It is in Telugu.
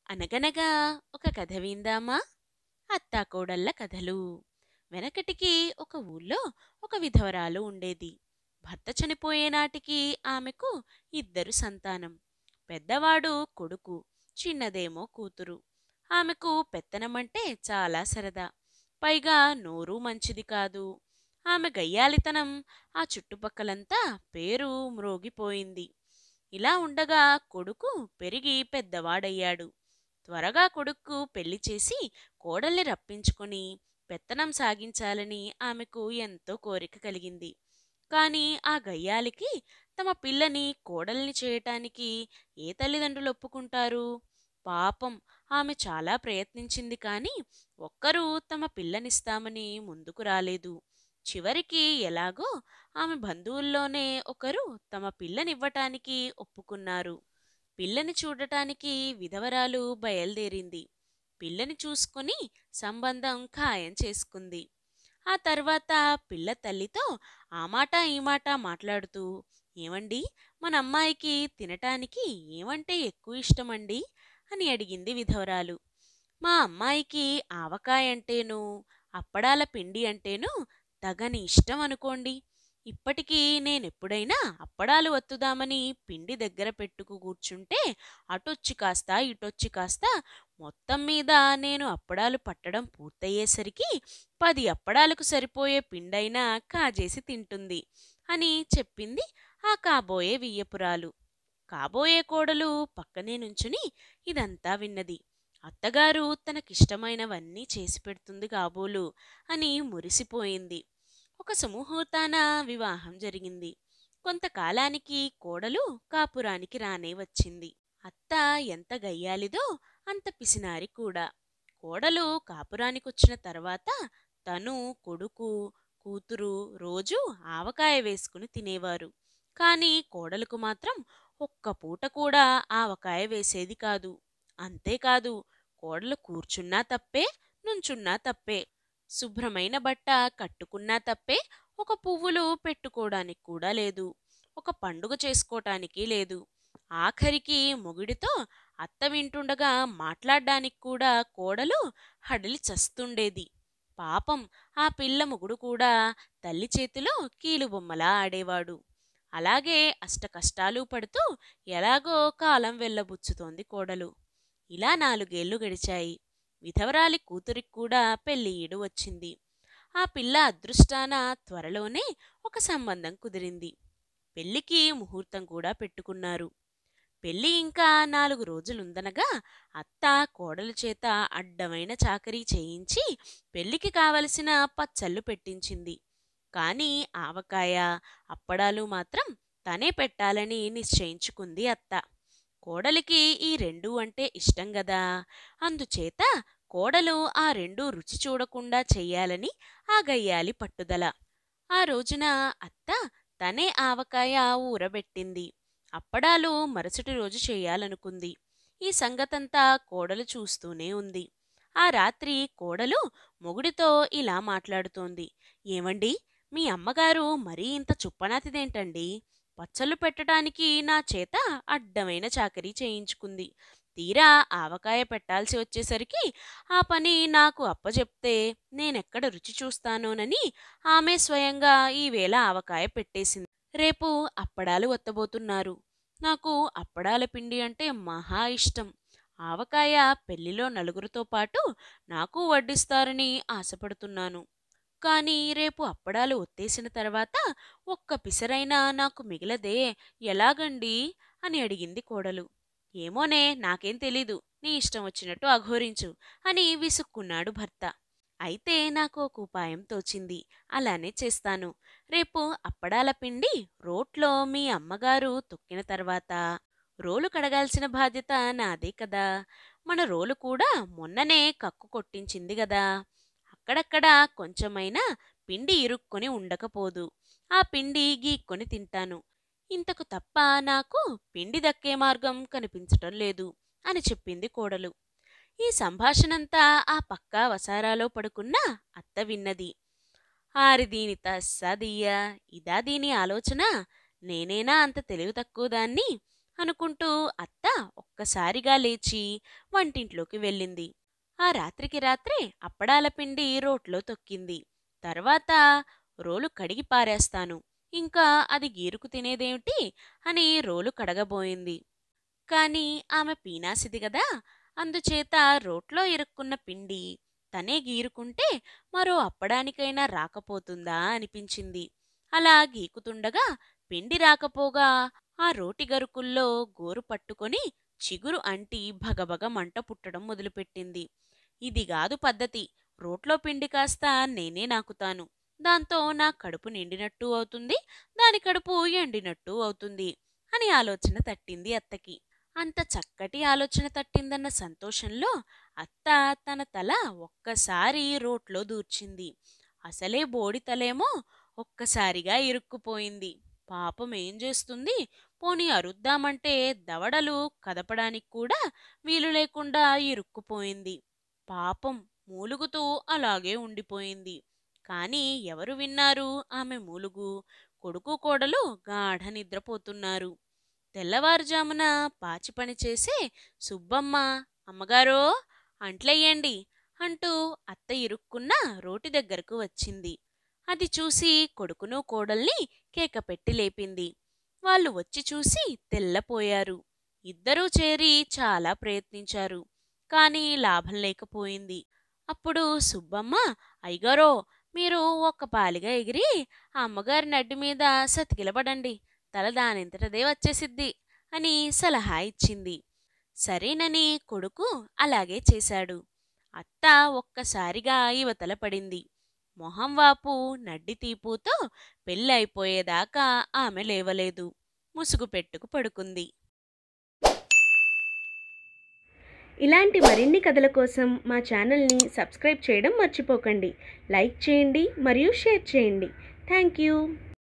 అనగనగా ఒక కథ విందామా? అత్తాకోడళ్ళ కథలు. వెనకటికి ఒక ఊళ్ళో ఒక విధవరాలు ఉండేది. భర్త చనిపోయే నాటికి ఆమెకు ఇద్దరు సంతానం. పెద్దవాడు కొడుకు, చిన్నదేమో కూతురు. ఆమెకు పెత్తనమంటే చాలా సరదా. పైగా నోరు మంచిది కాదు. ఆమె గయ్యాలితనం ఆ చుట్టుపక్కలంతా పేరు మ్రోగిపోయింది. ఇలా ఉండగా కొడుకు పెరిగి పెద్దవాడయ్యాడు. త్వరగా కొడుక్కు పెళ్లి చేసి కోడల్ని రప్పించుకొని పెత్తనం సాగించాలని ఆమెకు ఎంతో కోరిక కలిగింది. కాని ఆ గయ్యాలికి తమ పిల్లని కోడల్ని చేయటానికి ఏ తల్లిదండ్రులు ఒప్పుకుంటారు? పాపం, ఆమె చాలా ప్రయత్నించింది కాని ఒక్కరూ తమ పిల్లనిస్తామని ముందుకు రాలేదు. చివరికి ఎలాగో ఆమె బంధువుల్లోనే ఒకరు తమ పిల్లనివ్వటానికి ఒప్పుకున్నారు. పిల్లని చూడటానికి విధవరాలు బయలుదేరింది. పిల్లని చూసుకుని సంబంధం ఖాయం చేసుకుంది. ఆ తర్వాత పిల్ల తల్లితో ఆ మాట ఈ మాట మాట్లాడుతూ, ఏమండి, మన అమ్మాయికి తినటానికి ఏమంటే ఎక్కువ ఇష్టమండి అని అడిగింది విధవరాలు. మా అమ్మాయికి ఆవకాయ అంటేనూ అప్పడాల పిండి అంటేనూ తగని ఇష్టం అనుకోండి. ఇప్పటికీ నేనెప్పుడైనా అప్పడాలు వత్తుదామని పిండి దగ్గర పెట్టుకు కూర్చుంటే అటొచ్చి కాస్త ఇటొచ్చి కాస్త మొత్తం మీద నేను అప్పడాలు పట్టడం పూర్తయ్యేసరికి 10 అప్పడాలకు సరిపోయే పిండైనా కాజేసి తింటుంది అని చెప్పింది ఆ కాబోయే వియ్యపురాలు. కాబోయే కోడలు పక్కనే నుంచుని ఇదంతా విన్నది. అత్తగారు తనకిష్టమైనవన్నీ చేసి పెడుతుంది కాబోలు అని మురిసిపోయింది. ఒక సుముహూర్తాన వివాహం జరిగింది. కొంతకాలానికి కోడలు కాపురానికి రానే వచ్చింది. అత్త ఎంత గయ్యాలిదో అంత పిసినారి కూడా. కోడలు కాపురానికొచ్చిన తర్వాత తను, కొడుకు, కూతురు రోజూ ఆవకాయ వేసుకుని తినేవారు. కాని కోడలకు మాత్రం ఒక్క పూట కూడా ఆవకాయ వేసేది కాదు. అంతేకాదు, కోడలు కూర్చున్నా తప్పే, నుంచున్నా తప్పే. శుభ్రమైన బట్ట కట్టుకున్నా తప్పే, ఒక పువ్వులు పెట్టుకోవడానికి కూడా లేదు. ఒక పండుగ చేసుకోటానికి లేదు. ఆఖరికి మొగుడితో అత్త వింటుండగా మాట్లాడ్డానికి కూడా కోడలు హడలి చస్తుండేది. పాపం, ఆ పిల్ల మొగుడు కూడా తల్లి చేతిలో కీలుబొమ్మలా ఆడేవాడు. అలాగే అష్టకష్టాలు పడుతూ ఎలాగో కాలం వెళ్ళబుచ్చుతోంది కోడలు. ఇలా 4 ఏళ్లు గడిచాయి. విధవరాలి కూతురికి కూడా పెళ్లి ఈడు వచ్చింది. ఆ పిల్ల అదృష్టాన త్వరలోనే ఒక సంబంధం కుదిరింది. పెళ్లికి ముహూర్తం కూడా పెట్టుకున్నారు. పెళ్లి ఇంకా 4 రోజులుందనగా అత్త కోడలు చేత అడ్డమైన చాకరీ చేయించి పెళ్లికి కావలసిన పచ్చళ్ళు పెట్టించింది. కాని ఆవకాయ, అప్పడాలు మాత్రం తనే పెట్టాలని నిశ్చయించుకుంది అత్త. కోడలికి ఈ రెండూ అంటే ఇష్టం గదా. అందుచేత కోడలు ఆ రెండూ రుచి చూడకుండా చెయ్యాలని ఆ గయ్యాలి పట్టుదల. ఆ రోజున అత్త తనే ఆవకాయ ఊరబెట్టింది. అప్పడాలు మరుసటి రోజు చెయ్యాలనుకుంది. ఈ సంగతంతా కోడలు చూస్తూనే ఉంది. ఆ రాత్రి కోడలు మొగుడితో ఇలా మాట్లాడుతోంది. ఏమండి, మీ అమ్మగారు మరీ ఇంత చుప్పనాతిదేంటండి? పచ్చళ్ళు పెట్టడానికి నా చేత అడ్డమైన చాకరీ చేయించుకుంది. తీరా ఆవకాయ పెట్టాల్సి వచ్చేసరికి ఆ పని నాకు అప్పజెప్తే నేనెక్కడ రుచి చూస్తానోనని ఆమె స్వయంగా ఈవేళ ఆవకాయ పెట్టేసింది. రేపు అప్పడాలు వత్తబోతున్నారు. నాకు అప్పడాల పిండి అంటే మహా ఇష్టం. ఆవకాయ పెళ్లిలో నలుగురితో పాటు నాకు వడ్డిస్తారని ఆశపడుతున్నాను. కాని రేపు అప్పడాలు ఒత్తేసిన తర్వాత ఒక్క పిసరైనా నాకు మిగలదే, ఎలాగండి అని అడిగింది కోడలు. ఏమోనే, నాకేం తెలీదు. నీ ఇష్టం వచ్చినట్టు అఘోరించు అని విసుక్కున్నాడు భర్త. అయితే నాకు ఒక ఉపాయం తోచింది. అలానే చేస్తాను. రేపు అప్పడాల పిండి రోట్లో మీ అమ్మగారు తొక్కిన తర్వాత రోలు కడగాల్సిన బాధ్యత నాదే కదా. మన రోలు కూడా మొన్ననే కక్కు కొట్టించింది గదా. అక్కడక్కడ కొంచెమైనా పిండి ఇరుక్కొని ఉండకపోదు. ఆ పిండి గీక్కొని తింటాను. ఇంతకు తప్ప నాకు పిండి దక్కే మార్గం కనిపించటం లేదు అని చెప్పింది కోడలు. ఈ సంభాషణంతా ఆ పక్కా వసారాలో పడుకున్న అత్త విన్నది. ఆరి దీని తస్సదియ్య, ఇదా దీని ఆలోచన? నేనేనా అంత తెలివి తక్కువ దాన్ని అనుకుంటూ అత్త ఒక్కసారిగా లేచి వంటింట్లోకి వెళ్ళింది. ఆ రాత్రికి రాత్రే అప్పడాల పిండి రోట్లో తొక్కింది. తర్వాత రోలు కడిగి పారేస్తాను, ఇంకా అది గీరుకు తినేదేమిటి అని రోలు కడగబోయింది. కాని ఆమె పీనాసిది గదా, అందుచేత రోట్లో ఇరుక్కున్న పిండి తనే గీరుకుంటే మరో అప్పడానికైనా రాకపోతుందా అనిపించింది. అలా గీకుతుండగా పిండి రాకపోగా ఆ రోటి గరుకుల్లో గోరు పట్టుకొని చిగురు అంటి భగభగ మంట పుట్టడం మొదలుపెట్టింది. ఇదిగాదు పద్ధతి, రోట్లో పిండి కాస్త నేనే నాకుతాను, దాంతో నా కడుపు నిండినట్టూ అవుతుంది, దాని కడుపు ఎండినట్టూ అవుతుంది అని ఆలోచన తట్టింది అత్తకి. అంత చక్కటి ఆలోచన తట్టిందన్న సంతోషంలో అత్త తన తల ఒక్కసారి రోట్లో దూర్చింది. అసలే బోడి తలేమో ఒక్కసారిగా ఇరుక్కుపోయింది. పాపం ఏం చేస్తుంది, పోనీ అరుద్దామంటే దవడలు కదపడానికి కూడా వీలు లేకుండా ఇరుక్కుపోయింది. పాపం మూలుగుతూ అలాగే ఉండిపోయింది. కాని ఎవరు విన్నారు ఆమె మూలుగు? కొడుకు కోడలు గాఢ నిద్రపోతున్నారు. తెల్లవారుజామున పాచి పని చేసే సుబ్బమ్మ, అమ్మగారో అంట్లెయ్యండి అంటూ అత్త ఇరుక్కున్న రోటి దగ్గరకు వచ్చింది. అది చూసి కొడుకును కోడల్ని కేకపెట్టి లేపింది. వాళ్ళు వచ్చి చూసి తెల్లపోయారు. ఇద్దరూ చేరి చాలా ప్రయత్నించారు, కాని లాభం లేకపోయింది. అప్పుడు సుబ్బమ్మ, అయ్యగారో, మీరు ఒక్క పాలిగా ఎగిరి ఆ అమ్మగారి నడ్డి మీద సతికిలపడండి, తల దానింతటదే వచ్చేసిద్ది అని సలహా ఇచ్చింది. సరేనని కొడుకు అలాగే చేశాడు. అత్త ఒక్కసారిగా ఇవతల పడింది. మొహం వాపు నడ్డి తీపుతో పెళ్ళైపోయేదాకా ఆమె లేవలేదు. ముసుగు పెట్టుకు పడుకుంది. ఇలాంటి మరిన్ని కథల కోసం మా ఛానల్ని సబ్స్క్రైబ్ చేయడం మర్చిపోకండి. లైక్ చేయండి మరియు షేర్ చేయండి. Thank you.